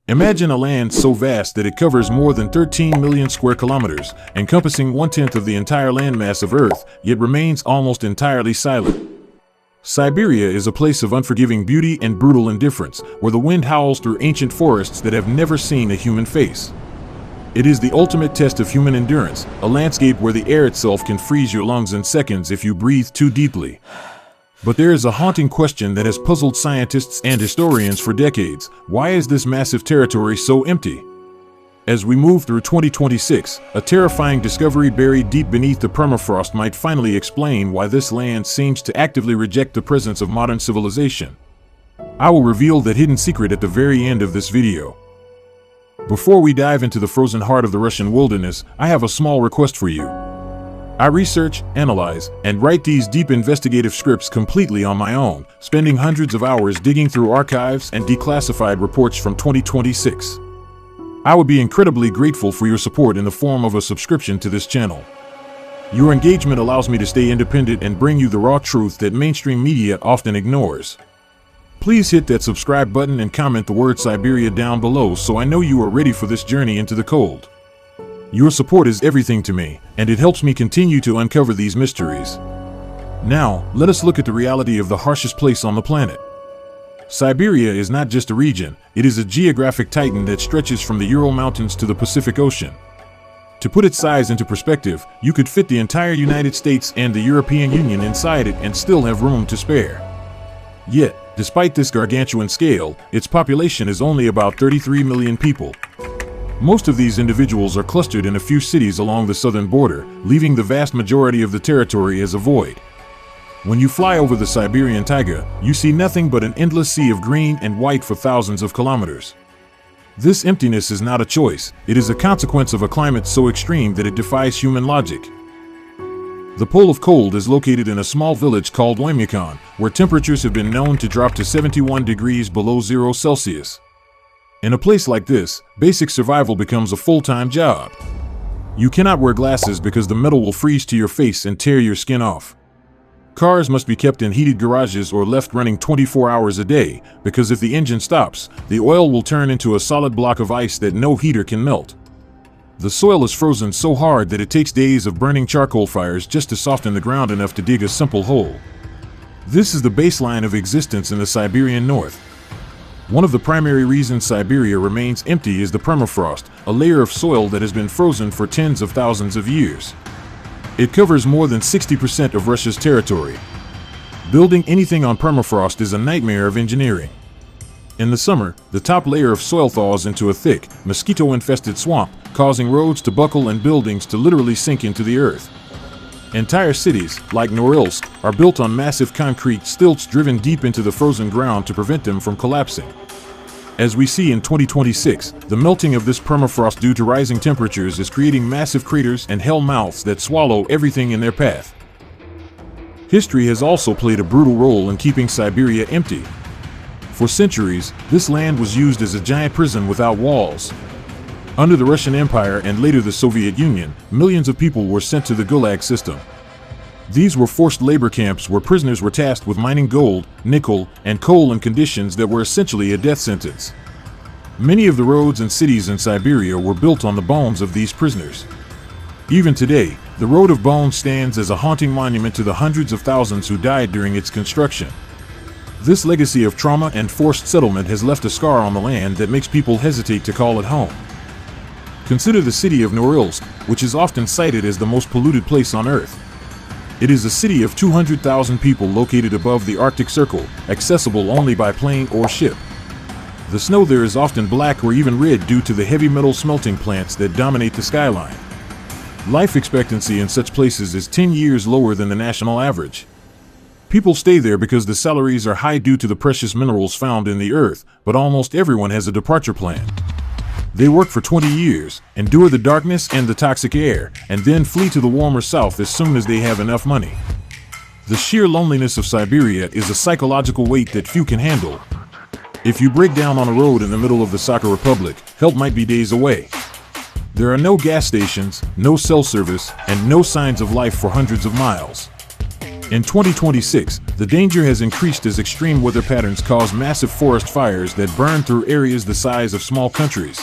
Imagine a land so vast that it covers more than 13 million square kilometers, encompassing 1/10 of the entire landmass of Earth, yet remains almost entirely silent. Siberia is a place of unforgiving beauty and brutal indifference, where the wind howls through ancient forests that have never seen a human face. It is the ultimate test of human endurance, a landscape where the air itself can freeze your lungs in seconds if you breathe too deeply. But there is a haunting question that has puzzled scientists and historians for decades. Why is this massive territory so empty? As we move through 2026, a terrifying discovery buried deep beneath the permafrost might finally explain why this land seems to actively reject the presence of modern civilization. I will reveal that hidden secret at the very end of this video. Before we dive into the frozen heart of the Russian wilderness, I have a small request for you. I research, analyze, and write these deep investigative scripts completely on my own, spending hundreds of hours digging through archives and declassified reports from 2026. I would be incredibly grateful for your support in the form of a subscription to this channel. Your engagement allows me to stay independent and bring you the raw truth that mainstream media often ignores. Please hit that subscribe button and comment the word Siberia down below so I know you are ready for this journey into the cold. Your support is everything to me, and it helps me continue to uncover these mysteries. Now, let us look at the reality of the harshest place on the planet. Siberia is not just a region, it is a geographic titan that stretches from the Ural Mountains to the Pacific Ocean. To put its size into perspective, you could fit the entire United States and the European Union inside it and still have room to spare. Yet, despite this gargantuan scale, its population is only about 33 million people. Most of these individuals are clustered in a few cities along the southern border, leaving the vast majority of the territory as a void. When you fly over the Siberian taiga, you see nothing but an endless sea of green and white for thousands of kilometers. This emptiness is not a choice, it is a consequence of a climate so extreme that it defies human logic. The pole of cold is located in a small village called Senyk, where temperatures have been known to drop to 71 degrees below 0 Celsius. In a place like this, basic survival becomes a full-time job. You cannot wear glasses because the metal will freeze to your face and tear your skin off. Cars must be kept in heated garages or left running 24 hours a day, because if the engine stops, the oil will turn into a solid block of ice that no heater can melt. The soil is frozen so hard that it takes days of burning charcoal fires just to soften the ground enough to dig a simple hole. This is the baseline of existence in the Siberian North. One of the primary reasons Siberia remains empty is the permafrost, a layer of soil that has been frozen for tens of thousands of years. It covers more than 60% of Russia's territory. Building anything on permafrost is a nightmare of engineering. In the summer, the top layer of soil thaws into a thick, mosquito-infested swamp, causing roads to buckle and buildings to literally sink into the earth. Entire cities, like Norilsk, are built on massive concrete stilts driven deep into the frozen ground to prevent them from collapsing. As we see in 2026, the melting of this permafrost due to rising temperatures is creating massive craters and hell mouths that swallow everything in their path. History has also played a brutal role in keeping Siberia empty. For centuries, this land was used as a giant prison without walls. Under the Russian Empire and later the Soviet Union, millions of people were sent to the Gulag system. These were forced labor camps where prisoners were tasked with mining gold, nickel, and coal in conditions that were essentially a death sentence. Many of the roads and cities in Siberia were built on the bones of these prisoners. Even today, the Road of Bones stands as a haunting monument to the hundreds of thousands who died during its construction. This legacy of trauma and forced settlement has left a scar on the land that makes people hesitate to call it home. Consider the city of Norilsk, which is often cited as the most polluted place on Earth. It is a city of 200,000 people located above the Arctic Circle, accessible only by plane or ship. The snow there is often black or even red due to the heavy metal smelting plants that dominate the skyline. Life expectancy in such places is 10 years lower than the national average. People stay there because the salaries are high due to the precious minerals found in the earth, but almost everyone has a departure plan. They work for 20 years, endure the darkness and the toxic air, and then flee to the warmer south as soon as they have enough money. The sheer loneliness of Siberia is a psychological weight that few can handle. If you break down on a road in the middle of the Sakha Republic, help might be days away. There are no gas stations, no cell service, and no signs of life for hundreds of miles. In 2026, The danger has increased as extreme weather patterns cause massive forest fires that burn through areas the size of small countries.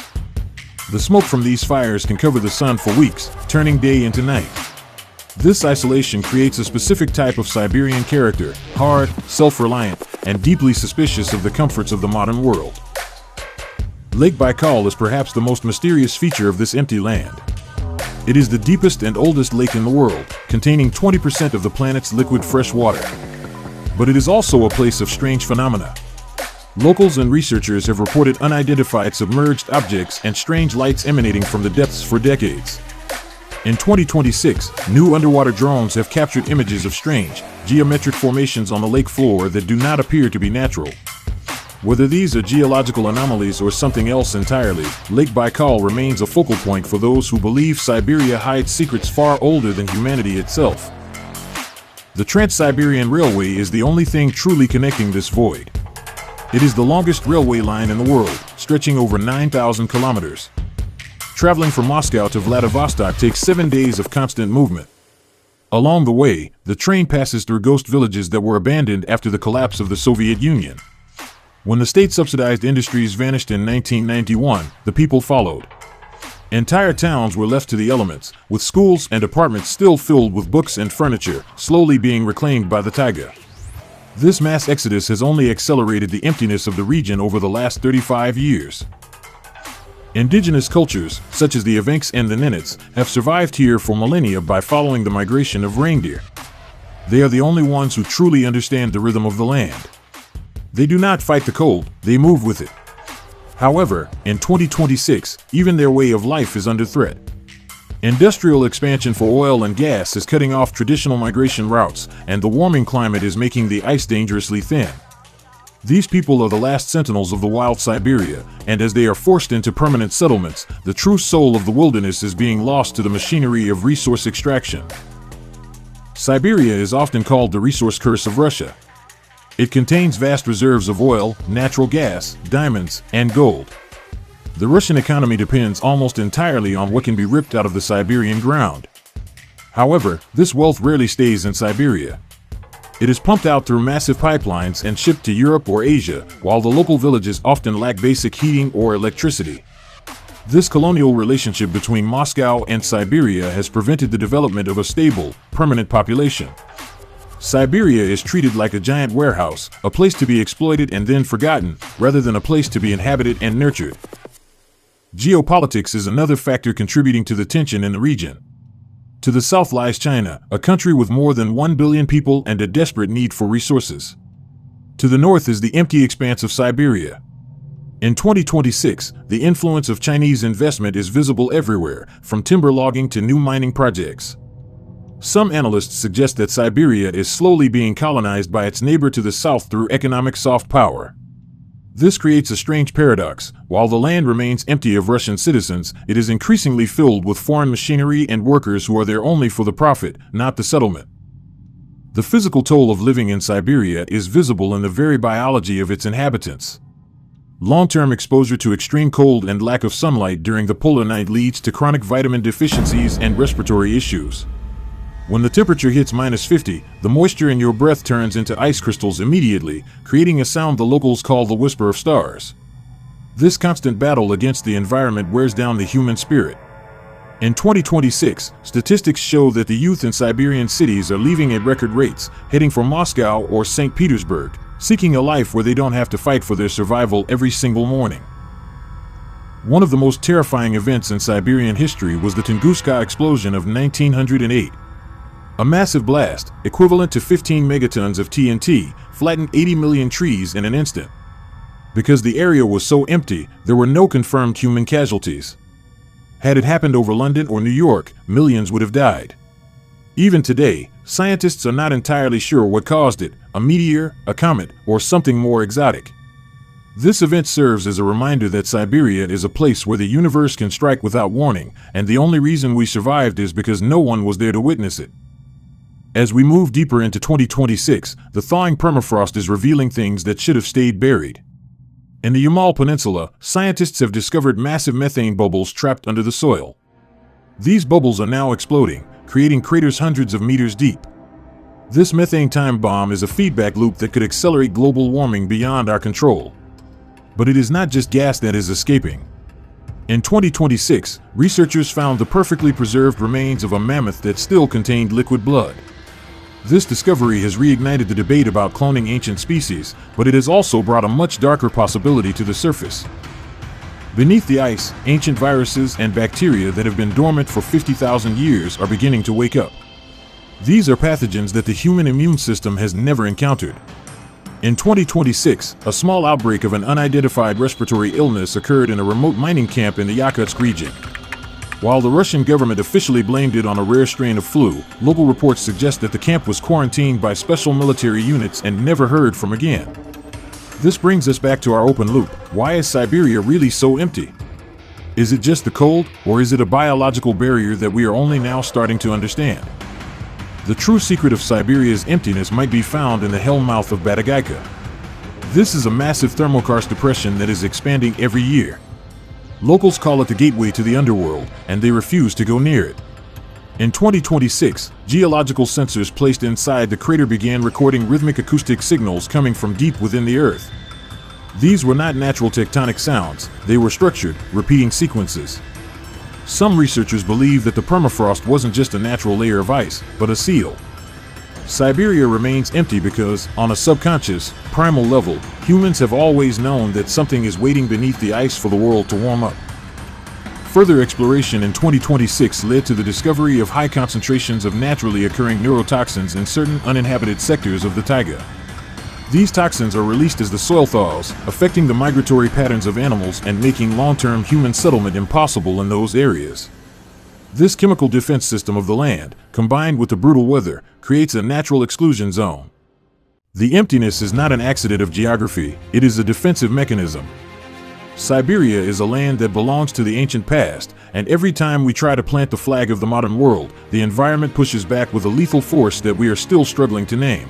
The smoke from these fires can cover the sun for weeks, turning day into night. This isolation creates a specific type of Siberian character, hard, self-reliant, and deeply suspicious of the comforts of the modern world. Lake Baikal is perhaps the most mysterious feature of this empty land. It is the deepest and oldest lake in the world, containing 20% of the planet's liquid fresh water. But it is also a place of strange phenomena. Locals and researchers have reported unidentified submerged objects and strange lights emanating from the depths for decades. In 2026, new underwater drones have captured images of strange, geometric formations on the lake floor that do not appear to be natural. Whether these are geological anomalies or something else entirely, Lake Baikal remains a focal point for those who believe Siberia hides secrets far older than humanity itself. The Trans-Siberian Railway is the only thing truly connecting this void. It is the longest railway line in the world, stretching over 9,000 kilometers. Traveling from Moscow to Vladivostok takes 7 days of constant movement. Along the way, the train passes through ghost villages that were abandoned after the collapse of the Soviet Union. When the state-subsidized industries vanished in 1991, the people followed. Entire towns were left to the elements, with schools and apartments still filled with books and furniture, slowly being reclaimed by the taiga. This mass exodus has only accelerated the emptiness of the region over the last 35 years. Indigenous cultures, such as the Evenks and the Nenets, have survived here for millennia by following the migration of reindeer. They are the only ones who truly understand the rhythm of the land. They do not fight the cold, they move with it. However, in 2026, even their way of life is under threat. Industrial expansion for oil and gas is cutting off traditional migration routes, and the warming climate is making the ice dangerously thin. These people are the last sentinels of the wild Siberia, and as they are forced into permanent settlements, the true soul of the wilderness is being lost to the machinery of resource extraction. Siberia is often called the resource curse of Russia. It contains vast reserves of oil, natural gas, diamonds, and gold. The Russian economy depends almost entirely on what can be ripped out of the Siberian ground. However, this wealth rarely stays in Siberia. It is pumped out through massive pipelines and shipped to Europe or Asia, while the local villages often lack basic heating or electricity. This colonial relationship between Moscow and Siberia has prevented the development of a stable, permanent population. Siberia is treated like a giant warehouse, a place to be exploited and then forgotten, rather than a place to be inhabited and nurtured. Geopolitics is another factor contributing to the tension in the region. To the south lies China, a country with more than 1 billion people and a desperate need for resources. To the north is the empty expanse of Siberia. In 2026, the influence of Chinese investment is visible everywhere, from timber logging to new mining projects. Some analysts suggest that Siberia is slowly being colonized by its neighbor to the south through economic soft power. This creates a strange paradox. While the land remains empty of Russian citizens, it is increasingly filled with foreign machinery and workers who are there only for the profit, not the settlement. The physical toll of living in Siberia is visible in the very biology of its inhabitants. Long-term exposure to extreme cold and lack of sunlight during the polar night leads to chronic vitamin deficiencies and respiratory issues. When the temperature hits -50, the moisture in your breath turns into ice crystals immediately, creating a sound the locals call the whisper of stars. This constant battle against the environment wears down the human spirit. In 2026, statistics show that the youth in Siberian cities are leaving at record rates, heading for Moscow or St. Petersburg, seeking a life where they don't have to fight for their survival every single morning. One of the most terrifying events in Siberian history was the Tunguska explosion of 1908. A massive blast, equivalent to 15 megatons of TNT, flattened 80 million trees in an instant. Because the area was so empty, there were no confirmed human casualties. Had it happened over London or New York, millions would have died. Even today, scientists are not entirely sure what caused it, a meteor, a comet, or something more exotic. This event serves as a reminder that Siberia is a place where the universe can strike without warning, and the only reason we survived is because no one was there to witness it. As we move deeper into 2026, the thawing permafrost is revealing things that should have stayed buried. In the Yamal Peninsula, scientists have discovered massive methane bubbles trapped under the soil. These bubbles are now exploding, creating craters hundreds of meters deep. This methane time bomb is a feedback loop that could accelerate global warming beyond our control. But it is not just gas that is escaping. In 2026, researchers found the perfectly preserved remains of a mammoth that still contained liquid blood. This discovery has reignited the debate about cloning ancient species, but it has also brought a much darker possibility to the surface. Beneath the ice, ancient viruses and bacteria that have been dormant for 50,000 years are beginning to wake up. These are pathogens that the human immune system has never encountered. In 2026, a small outbreak of an unidentified respiratory illness occurred in a remote mining camp in the Yakutsk region. While the Russian government officially blamed it on a rare strain of flu, local reports suggest that the camp was quarantined by special military units and never heard from again. This brings us back to our open loop. Why is Siberia really so empty? Is it just the cold, or is it a biological barrier that we are only now starting to understand? The true secret of Siberia's emptiness might be found in the hell mouth of Batagayka. This is a massive thermokarst depression that is expanding every year. Locals call it the gateway to the underworld, and they refuse to go near it. In 2026, geological sensors placed inside the crater began recording rhythmic acoustic signals coming from deep within the Earth. These were not natural tectonic sounds, they were structured, repeating sequences. Some researchers believe that the permafrost wasn't just a natural layer of ice, but a seal. Siberia remains empty because, on a subconscious, primal level, humans have always known that something is waiting beneath the ice for the world to warm up. Further exploration in 2026 led to the discovery of high concentrations of naturally occurring neurotoxins in certain uninhabited sectors of the taiga. These toxins are released as the soil thaws, affecting the migratory patterns of animals and making long-term human settlement impossible in those areas. This chemical defense system of the land, combined with the brutal weather, creates a natural exclusion zone. The emptiness is not an accident of geography, it is a defensive mechanism. Siberia is a land that belongs to the ancient past, and every time we try to plant the flag of the modern world, the environment pushes back with a lethal force that we are still struggling to name.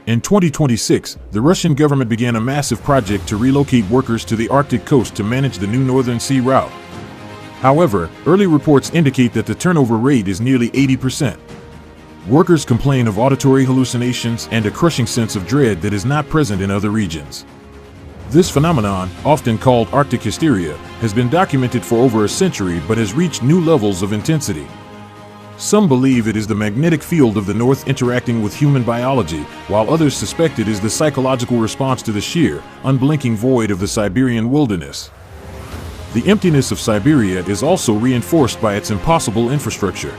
In 2026, the Russian government began a massive project to relocate workers to the Arctic coast to manage the new Northern Sea route. However, early reports indicate that the turnover rate is nearly 80%. Workers complain of auditory hallucinations and a crushing sense of dread that is not present in other regions. This phenomenon, often called Arctic hysteria, has been documented for over a century but has reached new levels of intensity. Some believe it is the magnetic field of the North interacting with human biology, while others suspect it is the psychological response to the sheer, unblinking void of the Siberian wilderness. The emptiness of Siberia is also reinforced by its impossible infrastructure.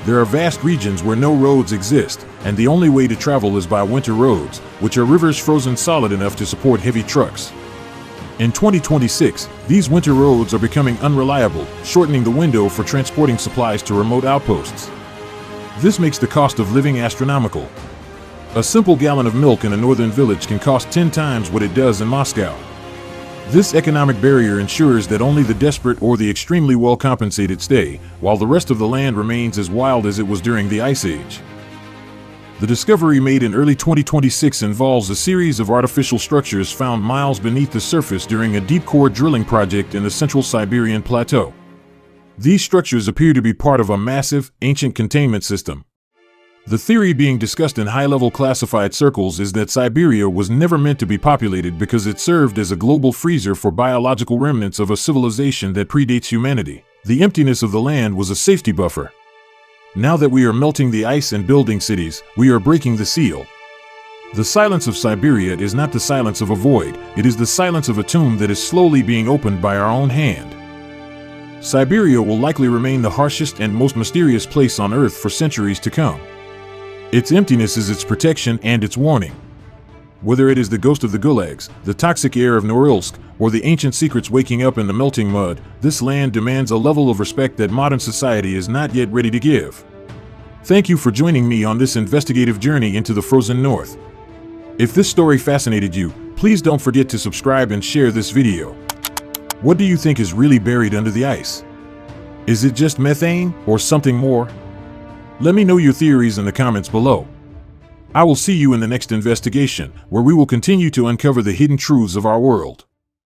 There are vast regions where no roads exist, and the only way to travel is by winter roads, which are rivers frozen solid enough to support heavy trucks. In 2026, these winter roads are becoming unreliable, shortening the window for transporting supplies to remote outposts. This makes the cost of living astronomical. A simple gallon of milk in a northern village can cost 10 times what it does in Moscow. This economic barrier ensures that only the desperate or the extremely well-compensated stay, while the rest of the land remains as wild as it was during the Ice Age. The discovery made in early 2026 involves a series of artificial structures found miles beneath the surface during a deep-core drilling project in the central Siberian plateau. These structures appear to be part of a massive, ancient containment system. The theory being discussed in high-level classified circles is that Siberia was never meant to be populated because it served as a global freezer for biological remnants of a civilization that predates humanity. The emptiness of the land was a safety buffer. Now that we are melting the ice and building cities, we are breaking the seal. The silence of Siberia is not the silence of a void, it is the silence of a tomb that is slowly being opened by our own hand. Siberia will likely remain the harshest and most mysterious place on Earth for centuries to come. Its emptiness is its protection and its warning. Whether it is the ghost of the gulags, the toxic air of Norilsk, or the ancient secrets waking up in the melting mud, this land demands a level of respect that modern society is not yet ready to give. Thank you for joining me on this investigative journey into the frozen north. If this story fascinated you, please don't forget to subscribe and share this video. What do you think is really buried under the ice? Is it just methane or something more? Let me know your theories in the comments below. I will see you in the next investigation, where we will continue to uncover the hidden truths of our world.